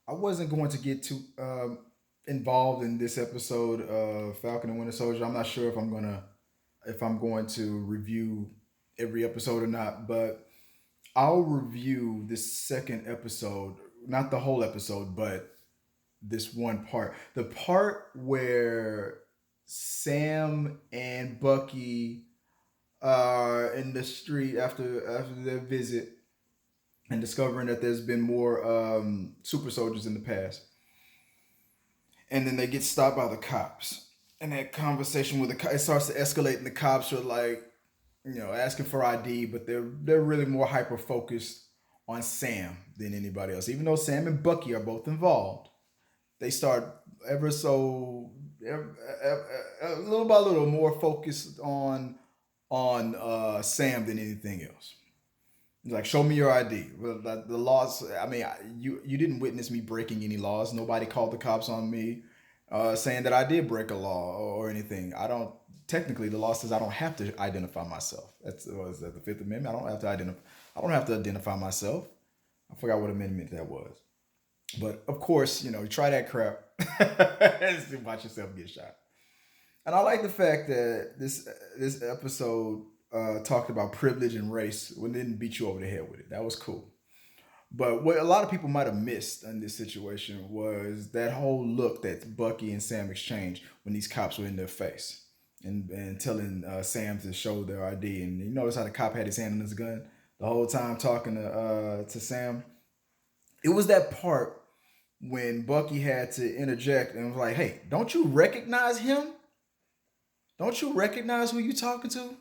I wasn't going to get too involved in this episode of Falcon and Winter Soldier. I'm not sure if I'm going to review every episode or not, but I'll review this second episode, not the whole episode, but this one part. The part where Sam and Bucky are in the street after their visit and discovering that there's been more super soldiers in the past. And then they get stopped by the cops. And that conversation with the cops, it starts to escalate, and the cops are like, asking for ID, but they're really more hyper focused on Sam than anybody else. Even though Sam and Bucky are both involved, they start ever so little by little more focused on Sam than anything else. Like, show me your ID. Well, the laws. I mean, you didn't witness me breaking any laws. Nobody called the cops on me, saying that I did break a law or anything. I don't. Technically, the law says I don't have to identify myself. That's was that the Fifth Amendment. I don't have to identify. I don't have to identify myself. I forgot what amendment that was. But of course, you try that crap and watch yourself get shot. And I like the fact that this episode talked about privilege and race when it didn't beat you over the head with it. That was cool. But what a lot of people might have missed in this situation was that whole look that Bucky and Sam exchanged when these cops were in their face and telling Sam to show their ID. And you notice how the cop had his hand on his gun the whole time talking to Sam. It was that part when Bucky had to interject and was like, "Hey, don't you recognize him? Don't you recognize who you talking to?"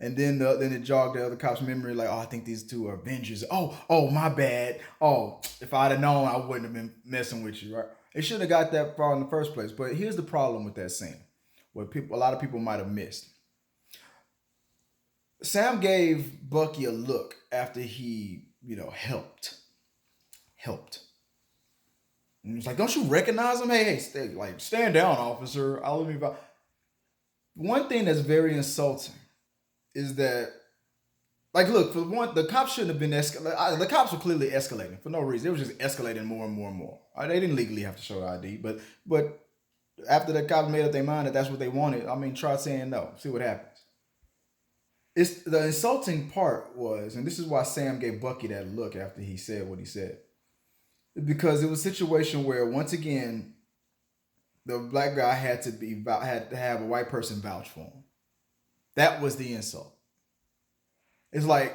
And then it jogged the other cop's memory, like, "Oh, I think these two are Avengers. Oh, my bad. Oh, if I'd have known, I wouldn't have been messing with you, right?" It shouldn't have got that far in the first place. But here's the problem with that scene, what a lot of people might have missed. Sam gave Bucky a look after he, helped. And he's like, "Don't you recognize him? Hey, stand down, officer. I'll let me." One thing that's very insulting is that, like, look, for one, the cops shouldn't have been escalating. The cops were clearly escalating for no reason. They were just escalating more and more and more. They didn't legally have to show ID, but after the cops made up their mind that that's what they wanted, I mean, try saying no, see what happens. It's the insulting part was, and this is why Sam gave Bucky that look after he said what he said, because it was a situation where once again the black guy had to have a white person vouch for him. That was the insult. It's like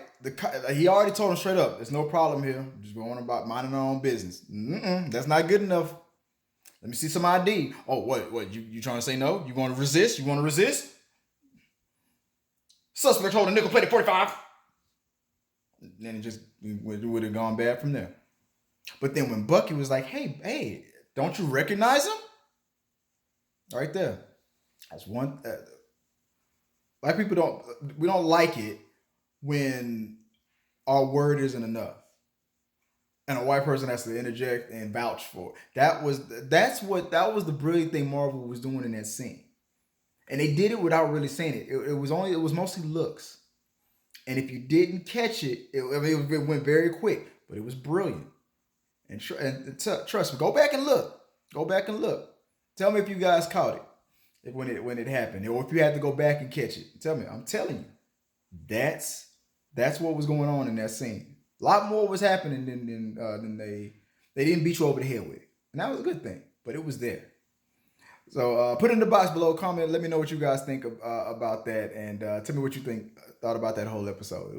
he already told him straight up, "There's no problem here. I'm just going about minding our own business." That's not good enough. Let me see some ID. Oh, what? You trying to say no? You want to resist? You want to resist? Suspect holding nickel plated 45. Then it just would have gone bad from there. But then when Bucky was like, "Hey, don't you recognize him?" Right there. That's one. Black people don't like it when our word isn't enough, and a white person has to interject and vouch for it. That was the brilliant thing Marvel was doing in that scene, and they did it without really saying it. It was mostly looks, and if you didn't catch it, it went very quick, but it was brilliant. And trust me, go back and look. Go back and look. Tell me if you guys caught it when it happened, or if you had to go back and catch it. Tell me. I'm telling you, that's what was going on in that scene. A lot more was happening than they didn't beat you over the head with it, and that was a good thing. But it was there. So put it in the box below, comment, let me know what you guys think about that, and tell me what you thought about that whole episode.